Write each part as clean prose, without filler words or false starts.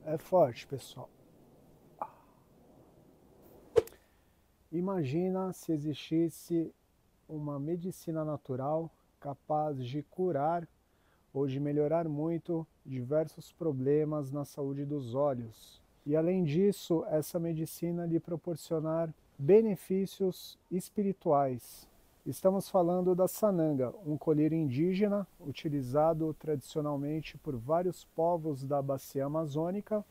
É forte, pessoal. Imagina se existisse uma medicina natural capaz de curar ou de melhorar muito diversos problemas na saúde dos olhos. E além disso, essa medicina lhe proporcionar benefícios espirituais. Estamos falando da sananga, um colírio indígena utilizado tradicionalmente por vários povos da bacia amazônica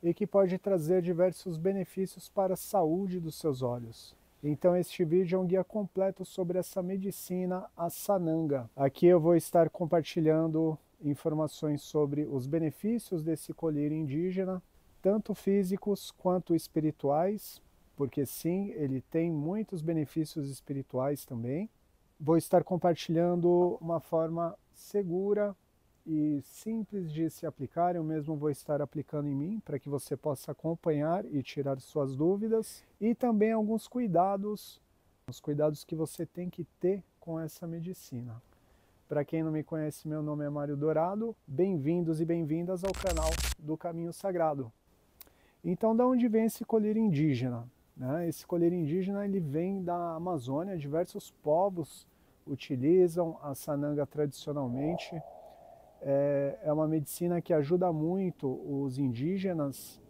e que pode trazer diversos benefícios para a saúde dos seus olhos. Então este vídeo é um guia completo sobre essa medicina, a sananga. Aqui eu vou estar compartilhando informações sobre os benefícios desse colírio indígena, tanto físicos quanto espirituais, porque sim, ele tem muitos benefícios espirituais também. Vou estar compartilhando uma forma segura e simples de se aplicar. Eu mesmo vou estar aplicando em mim para que você possa acompanhar e tirar suas dúvidas, e também alguns cuidados, os cuidados que você tem que ter com essa medicina. Para quem não me conhece, meu nome é Mário Dourado, bem-vindos e bem-vindas ao canal do Caminho Sagrado. Então, da onde vem esse colírio indígena? Esse colírio indígena ele vem da Amazônia, diversos povos utilizam a sananga tradicionalmente. É uma medicina que ajuda muito os indígenas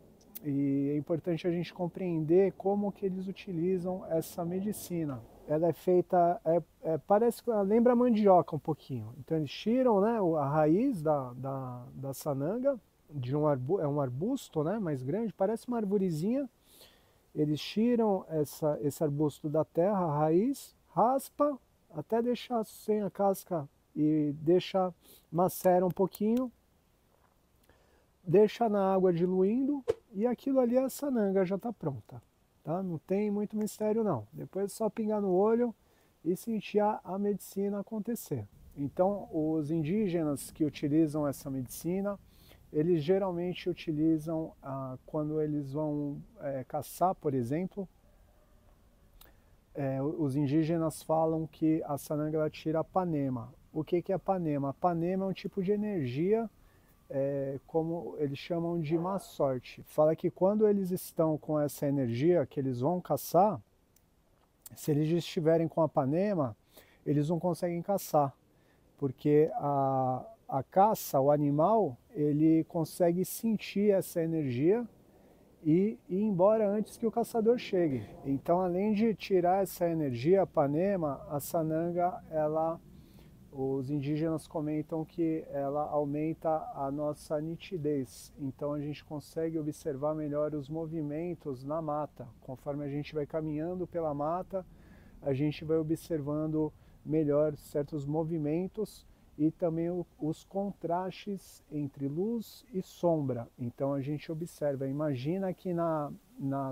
e é importante a gente compreender como que eles utilizam essa medicina. Ela é feita, parece que lembra a mandioca um pouquinho. Então eles tiram, né, a raiz da sananga, é um arbusto, né, mais grande, parece uma arvorezinha. Eles tiram esse arbusto da terra, a raiz, raspa até deixar sem a casca e deixa macera um pouquinho, deixa na água diluindo e aquilo ali, a sananga já está pronta. Tá? Não tem muito mistério não. Depois é só pingar no olho e sentir a medicina acontecer. Então os indígenas que utilizam essa medicina, eles geralmente utilizam quando eles vão caçar, por exemplo. Os indígenas falam que a sananga ela tira a panema. O que é panema? A panema é um tipo de energia, como eles chamam de má sorte. Fala que quando eles estão com essa energia que eles vão caçar, se eles estiverem com a panema, eles não conseguem caçar, porque a caça, o animal, ele consegue sentir essa energia e ir embora antes que o caçador chegue. Então, além de tirar essa energia, a panema, a sananga, os indígenas comentam que ela aumenta a nossa nitidez. Então a gente consegue observar melhor os movimentos na mata. Conforme a gente vai caminhando pela mata, a gente vai observando melhor certos movimentos e também os contrastes entre luz e sombra. Então a gente observa, imagina que na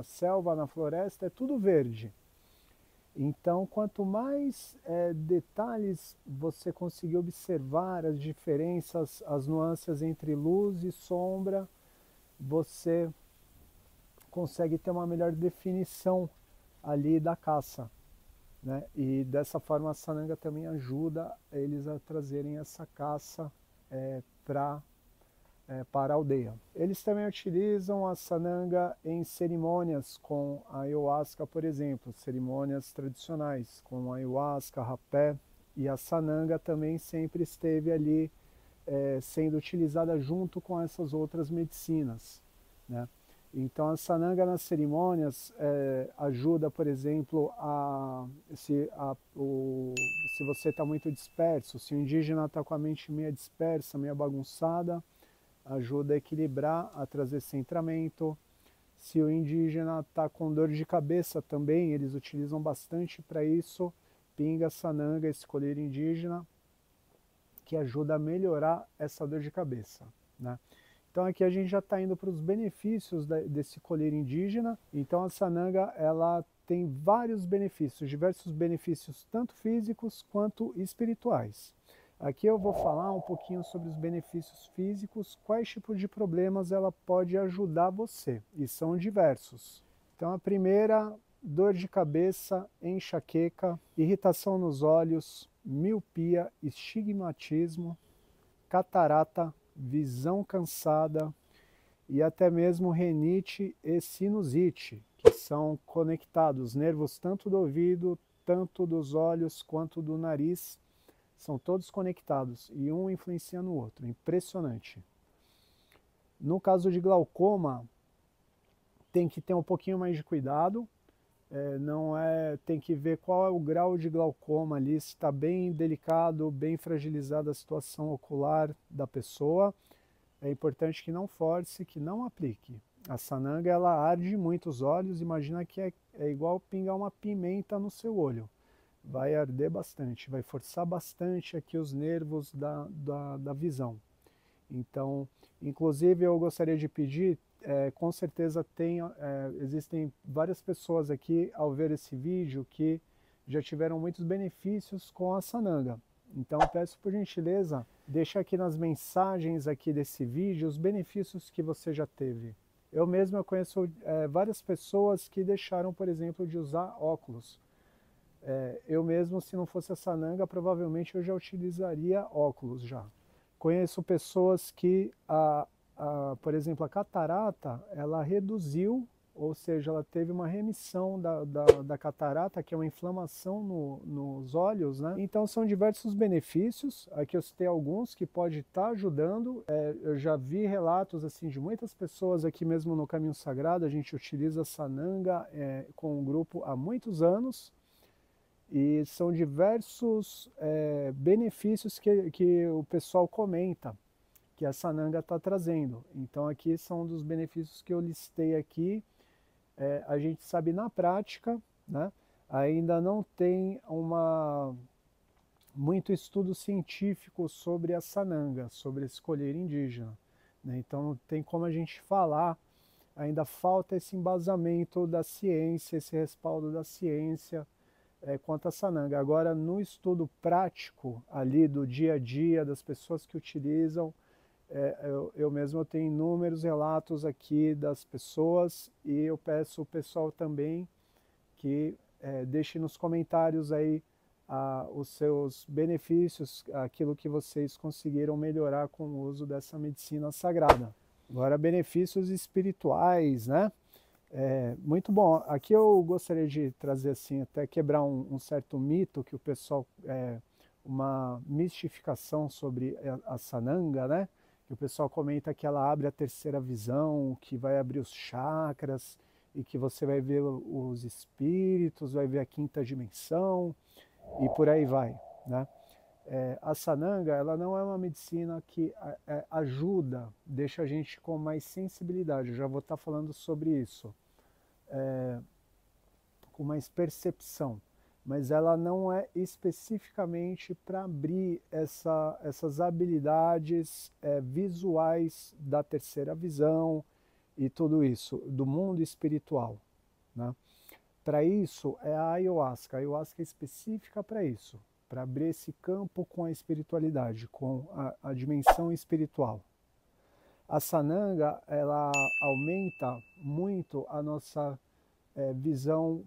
selva, na floresta, é tudo verde. Então, quanto mais detalhes você conseguir observar, as diferenças, as nuances entre luz e sombra, você consegue ter uma melhor definição ali da caça. Né? E dessa forma a sananga também ajuda eles a trazerem essa caça para a aldeia. Eles também utilizam a sananga em cerimônias com a ayahuasca, por exemplo, cerimônias tradicionais com a ayahuasca, rapé, e a sananga também sempre esteve ali sendo utilizada junto com essas outras medicinas. Né? Então a sananga nas cerimônias ajuda, por exemplo, se você está muito disperso, se o indígena está com a mente meio dispersa, meio bagunçada, ajuda a equilibrar, a trazer centramento. Se o indígena está com dor de cabeça também, eles utilizam bastante para isso, pinga, sananga, esse colírio indígena, que ajuda a melhorar essa dor de cabeça. Né? Então aqui a gente já está indo para os benefícios desse colírio indígena. Então a sananga ela tem vários benefícios, diversos benefícios, tanto físicos quanto espirituais. Aqui eu vou falar um pouquinho sobre os benefícios físicos, quais tipos de problemas ela pode ajudar você, e são diversos. Então a primeira, dor de cabeça, enxaqueca, irritação nos olhos, miopia, estigmatismo, catarata, visão cansada, e até mesmo renite e sinusite, que são conectados, nervos tanto do ouvido, tanto dos olhos quanto do nariz, são todos conectados e um influencia no outro, impressionante. No caso de glaucoma, tem que ter um pouquinho mais de cuidado, tem que ver qual é o grau de glaucoma ali, se está bem delicado, bem fragilizada a situação ocular da pessoa. É importante que não force, que não aplique. A sananga, ela arde muito os olhos, imagina que é igual pingar uma pimenta no seu olho. Vai arder bastante, vai forçar bastante aqui os nervos da visão. Então, inclusive eu gostaria de pedir, com certeza existem várias pessoas aqui ao ver esse vídeo que já tiveram muitos benefícios com a sananga. Então peço por gentileza, deixa aqui nas mensagens aqui desse vídeo os benefícios que você já teve. Eu mesmo conheço várias pessoas que deixaram, por exemplo, de usar óculos. Eu mesmo, se não fosse a sananga, provavelmente eu já utilizaria óculos já. Conheço pessoas que, por exemplo, a catarata, ela reduziu, ou seja, ela teve uma remissão da catarata, que é uma inflamação nos olhos, né? Então são diversos benefícios, aqui eu citei alguns que pode estar ajudando. Eu já vi relatos assim de muitas pessoas aqui mesmo no Caminho Sagrado, a gente utiliza a sananga com um grupo há muitos anos, e são diversos benefícios que o pessoal comenta que a sananga está trazendo. Então aqui são um dos benefícios que eu listei aqui. A gente sabe na prática, né? Ainda não tem muito estudo científico sobre a sananga, sobre esse colírio indígena, né? Então não tem como a gente falar, ainda falta esse embasamento da ciência, esse respaldo da ciência quanto à sananga. Agora, no estudo prático ali do dia a dia, das pessoas que utilizam, eu mesmo tenho inúmeros relatos aqui das pessoas, e eu peço o pessoal também que deixe nos comentários aí os seus benefícios, aquilo que vocês conseguiram melhorar com o uso dessa medicina sagrada. Agora, benefícios espirituais, né? Muito bom. Aqui eu gostaria de trazer assim, até quebrar um certo mito que o pessoal, uma mistificação sobre a sananga, né? Que o pessoal comenta que ela abre a terceira visão, que vai abrir os chakras e que você vai ver os espíritos, vai ver a quinta dimensão e por aí vai, né? A sananga, ela não é uma medicina que ajuda, deixa a gente com mais sensibilidade. Eu já vou estar falando sobre isso. Com mais percepção, mas ela não é especificamente para abrir essas habilidades visuais da terceira visão e tudo isso, do mundo espiritual, né? Para isso é a ayahuasca. A ayahuasca é específica para isso, para abrir esse campo com a espiritualidade, com a dimensão espiritual. A sananga, ela aumenta muito a nossa visão,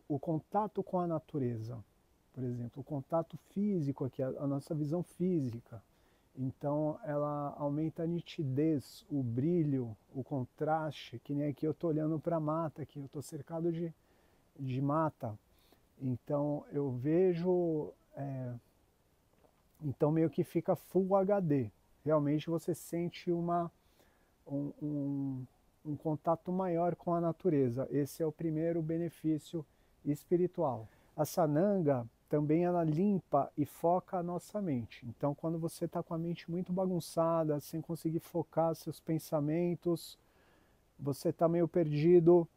o contato com a natureza, por exemplo, o contato físico aqui, a nossa visão física. Então ela aumenta a nitidez, o brilho, o contraste, que nem aqui eu estou olhando para a mata, aqui eu estou cercado de mata. Então eu vejo, então meio que fica Full HD. Realmente você sente um contato maior com a natureza. Esse é o primeiro benefício espiritual. A sananga também ela limpa e foca a nossa mente. Então quando você está com a mente muito bagunçada, sem conseguir focar seus pensamentos, você está meio perdido,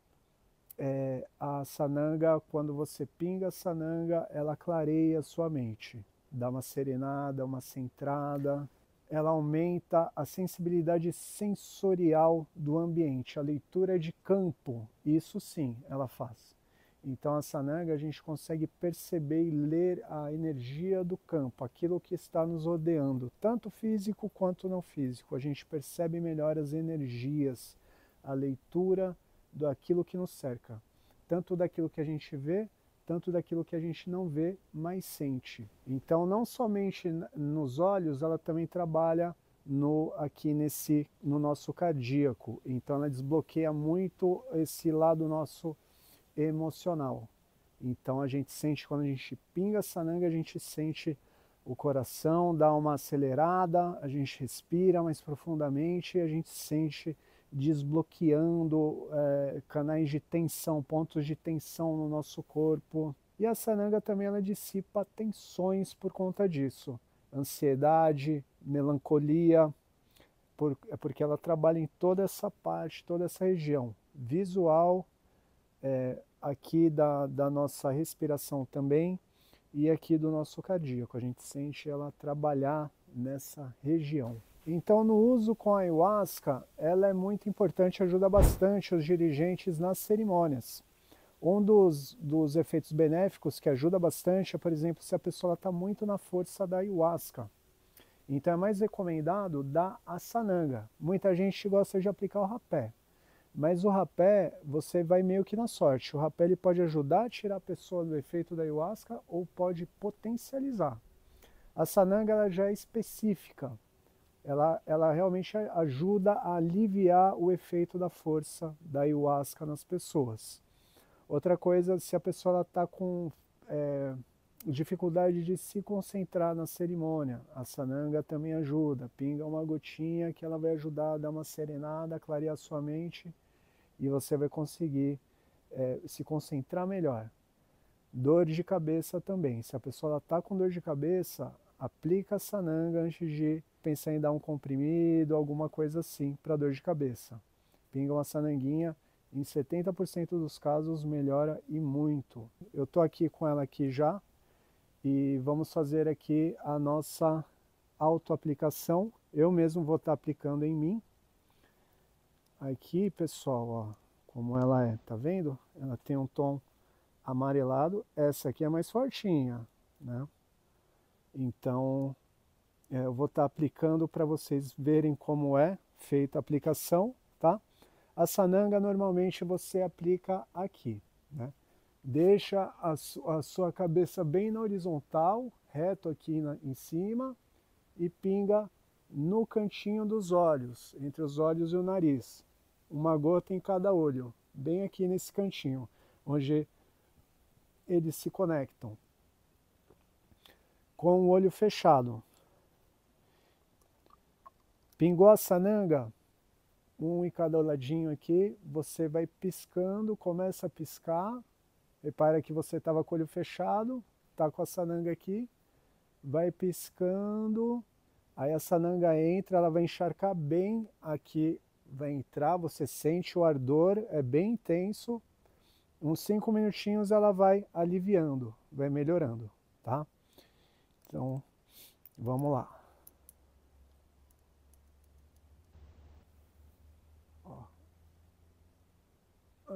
a sananga, quando você pinga a sananga, ela clareia a sua mente, dá uma serenada, uma centrada. Ela aumenta a sensibilidade sensorial do ambiente, a leitura de campo, isso sim ela faz. Então a sananga a gente consegue perceber e ler a energia do campo, aquilo que está nos rodeando, tanto físico quanto não físico. A gente percebe melhor as energias, a leitura daquilo que nos cerca, tanto daquilo que a gente vê, tanto daquilo que a gente não vê, mas sente. Então não somente nos olhos, ela também trabalha aqui no nosso cardíaco. Então ela desbloqueia muito esse lado nosso emocional. Então a gente sente, quando a gente pinga a sananga, a gente sente o coração dar uma acelerada, a gente respira mais profundamente e a gente sente desbloqueando canais de tensão, pontos de tensão no nosso corpo. E a sananga também ela dissipa tensões por conta disso. Ansiedade, melancolia, porque ela trabalha em toda essa parte, toda essa região visual, aqui da nossa respiração também, e aqui do nosso cardíaco. A gente sente ela trabalhar nessa região. Então, no uso com a ayahuasca, ela é muito importante, ajuda bastante os dirigentes nas cerimônias. Um dos efeitos benéficos que ajuda bastante é, por exemplo, se a pessoa está muito na força da ayahuasca. Então é mais recomendado dar a sananga. Muita gente gosta de aplicar o rapé. Mas o rapé, você vai meio que na sorte. O rapé ele pode ajudar a tirar a pessoa do efeito da ayahuasca ou pode potencializar. A sananga ela já é específica. Ela realmente ajuda a aliviar o efeito da força da ayahuasca nas pessoas. Outra coisa, se a pessoa está com dificuldade de se concentrar na cerimônia, a sananga também ajuda. Pinga uma gotinha que ela vai ajudar a dar uma serenada, clarear sua mente e você vai conseguir se concentrar melhor. Dor de cabeça também. Se a pessoa está com dor de cabeça, aplica a sananga antes de pensar em dar um comprimido, alguma coisa assim para dor de cabeça. Pinga uma sananguinha, em 70% dos casos melhora e muito. Eu estou aqui com ela aqui já e vamos fazer aqui a nossa autoaplicação. Eu mesmo vou estar aplicando em mim. Aqui, pessoal, ó, como ela é, tá vendo? Ela tem um tom amarelado. Essa aqui é mais fortinha, né? Então, eu vou estar aplicando para vocês verem como é feita a aplicação, tá? A sananga normalmente você aplica aqui, né? Deixa a sua cabeça bem na horizontal, reto aqui em cima, e pinga no cantinho dos olhos, entre os olhos e o nariz. Uma gota em cada olho, bem aqui nesse cantinho, onde eles se conectam. Com o olho fechado. Pingou a sananga, um em cada ladinho aqui, você vai piscando, começa a piscar. Repara que você estava com o olho fechado, está com a sananga aqui, vai piscando, aí a sananga entra, ela vai encharcar bem aqui, vai entrar, você sente o ardor, é bem intenso, uns 5 minutinhos ela vai aliviando, vai melhorando, tá? Então, vamos lá. Ó,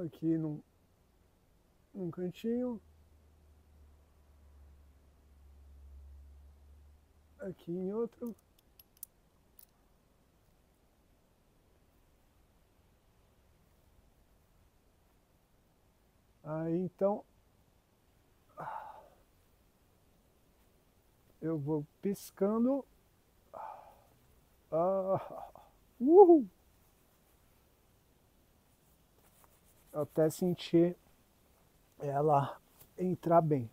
aqui num cantinho, aqui em outro. Aí então eu vou piscando. Uhul! Até sentir ela entrar bem.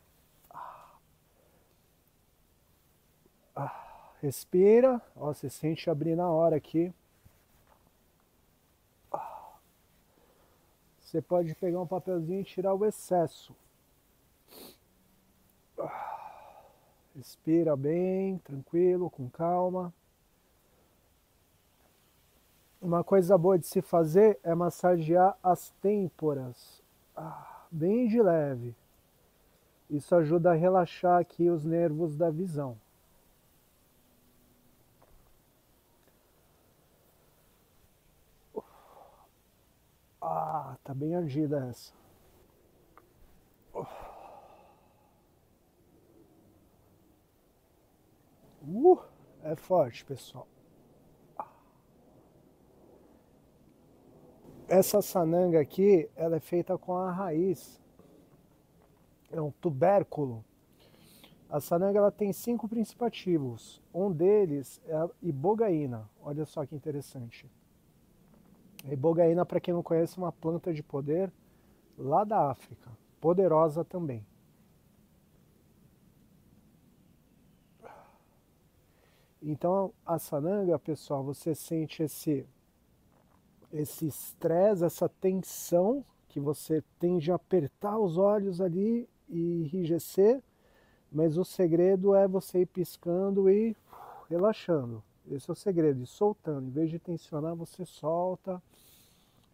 Respira, ó, você sente abrir na hora aqui. Você pode pegar um papelzinho e tirar o excesso. Respira bem, tranquilo, com calma. Uma coisa boa de se fazer é massagear as têmporas, bem de leve. Isso ajuda a relaxar aqui os nervos da visão. Tá bem ardida essa. É forte, pessoal. Essa sananga aqui, ela é feita com a raiz. É um tubérculo A sananga ela tem 5 principativos. Um deles é a ibogaína. Olha só que interessante. A ibogaína, para quem não conhece, é uma planta de poder lá da África. Poderosa também. Então, a sananga, pessoal, você sente esse estresse, essa tensão, que você tende a apertar os olhos ali e enrijecer, mas o segredo é você ir piscando e relaxando. Esse é o segredo, ir soltando. Em vez de tensionar, você solta,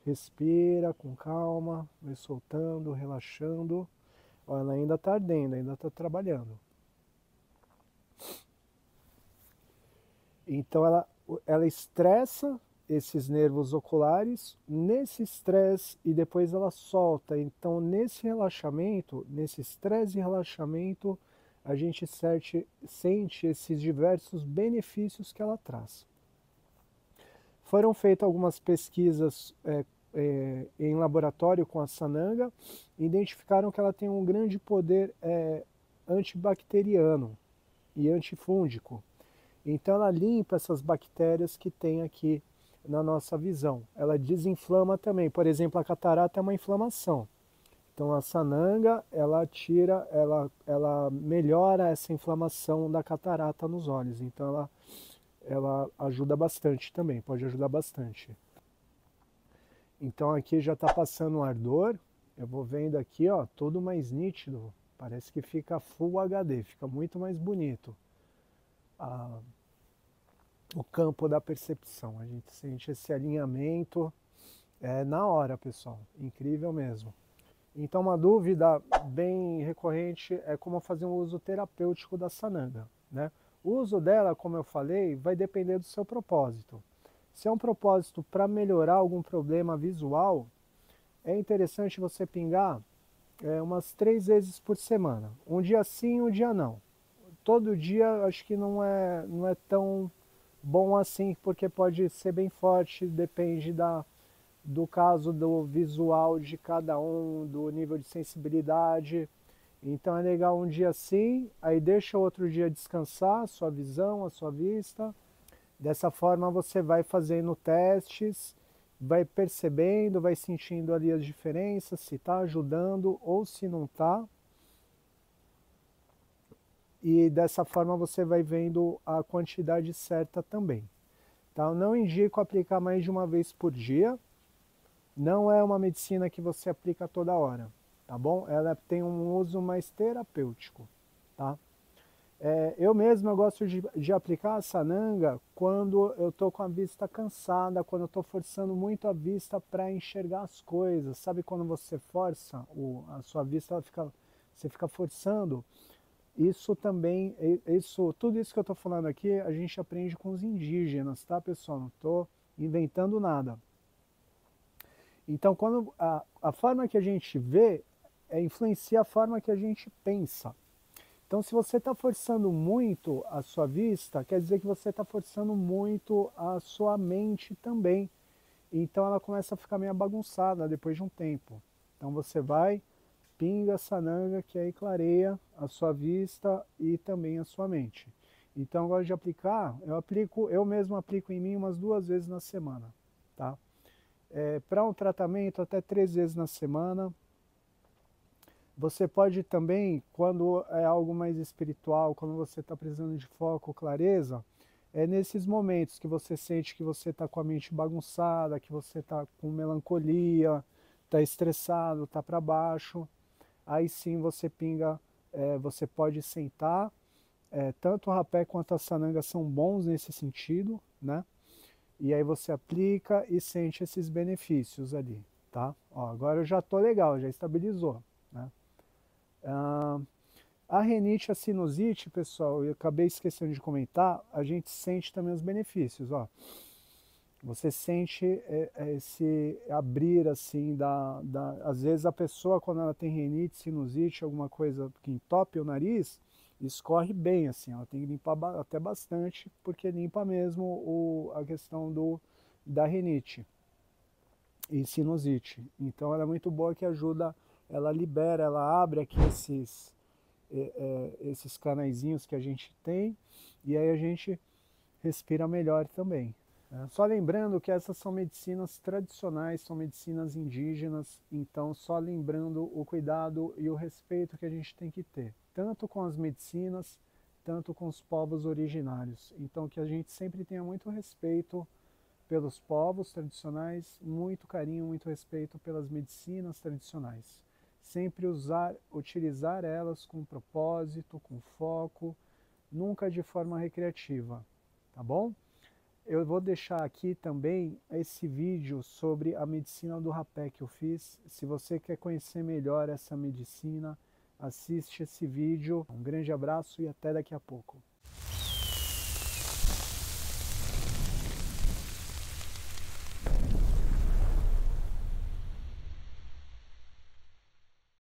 respira com calma, vai soltando, relaxando. Ó, ela ainda está ardendo, ainda está trabalhando. Então ela estressa esses nervos oculares, nesse estresse e depois ela solta. Então nesse relaxamento, nesse estresse e relaxamento, a gente sente esses diversos benefícios que ela traz. Foram feitas algumas pesquisas em laboratório com a sananga, identificaram que ela tem um grande poder antibacteriano e antifúngico. Então ela limpa essas bactérias que tem aqui na nossa visão. Ela desinflama também. Por exemplo, a catarata é uma inflamação. Então a sananga, ela tira, ela melhora essa inflamação da catarata nos olhos. Então ela ajuda bastante também, pode ajudar bastante. Então aqui já está passando um ardor. Eu vou vendo aqui, ó, tudo mais nítido. Parece que fica Full HD, fica muito mais bonito. O campo da percepção. A gente sente esse alinhamento na hora, pessoal. Incrível mesmo. Então, uma dúvida bem recorrente é como fazer um uso terapêutico da sananga, né? O uso dela, como eu falei, vai depender do seu propósito. Se é um propósito para melhorar algum problema visual, é interessante você pingar umas 3 vezes por semana. Um dia sim, um dia não. Todo dia acho que não é tão bom assim, porque pode ser bem forte, depende do caso do visual de cada um, do nível de sensibilidade. Então é legal um dia sim, aí deixa o outro dia descansar a sua visão, a sua vista. Dessa forma você vai fazendo testes, vai percebendo, vai sentindo ali as diferenças, se está ajudando ou se não está. E dessa forma você vai vendo a quantidade certa também. Tá? Eu não indico aplicar mais de uma vez por dia. Não é uma medicina que você aplica toda hora, tá bom? Ela tem um uso mais terapêutico, tá? Eu mesmo gosto de aplicar a sananga quando eu estou com a vista cansada, quando eu estou forçando muito a vista para enxergar as coisas. Sabe quando você força a sua vista, você fica forçando? Isso também, tudo isso que eu estou falando aqui, a gente aprende com os indígenas, tá, pessoal? Não estou inventando nada. Então, quando a forma que a gente vê influencia a forma que a gente pensa. Então, se você está forçando muito a sua vista, quer dizer que você está forçando muito a sua mente também. Então, ela começa a ficar meio bagunçada depois de um tempo. Então, você vai, pinga a sananga, que aí clareia a sua vista e também a sua mente. Então, eu gosto de aplicar, eu mesmo aplico em mim umas 2 vezes na semana, tá? Para um tratamento, até 3 vezes na semana. Você pode também, quando é algo mais espiritual, quando você está precisando de foco, clareza, é nesses momentos que você sente que você está com a mente bagunçada, que você está com melancolia, está estressado, está para baixo. Aí sim você pinga, você pode sentar. Tanto o rapé quanto a sananga são bons nesse sentido, né? E aí você aplica e sente esses benefícios ali, tá? Ó, agora eu já tô legal, já estabilizou, né? A rinite, a sinusite, pessoal, eu acabei esquecendo de comentar, a gente sente também os benefícios, ó. Você sente esse abrir assim às vezes a pessoa quando ela tem rinite, sinusite, alguma coisa que entope o nariz, escorre bem assim, ela tem que limpar até bastante, porque limpa mesmo a questão da rinite e sinusite. Então ela é muito boa, que ajuda, ela libera, ela abre aqui esses canaizinhos que a gente tem, e aí a gente respira melhor também. Só lembrando que essas são medicinas tradicionais, são medicinas indígenas, então só lembrando o cuidado e o respeito que a gente tem que ter, tanto com as medicinas, tanto com os povos originários. Então que a gente sempre tenha muito respeito pelos povos tradicionais, muito carinho, muito respeito pelas medicinas tradicionais. Sempre utilizar elas com propósito, com foco, nunca de forma recreativa, tá bom? Eu vou deixar aqui também esse vídeo sobre a medicina do rapé que eu fiz. Se você quer conhecer melhor essa medicina, assiste esse vídeo. Um grande abraço e até daqui a pouco.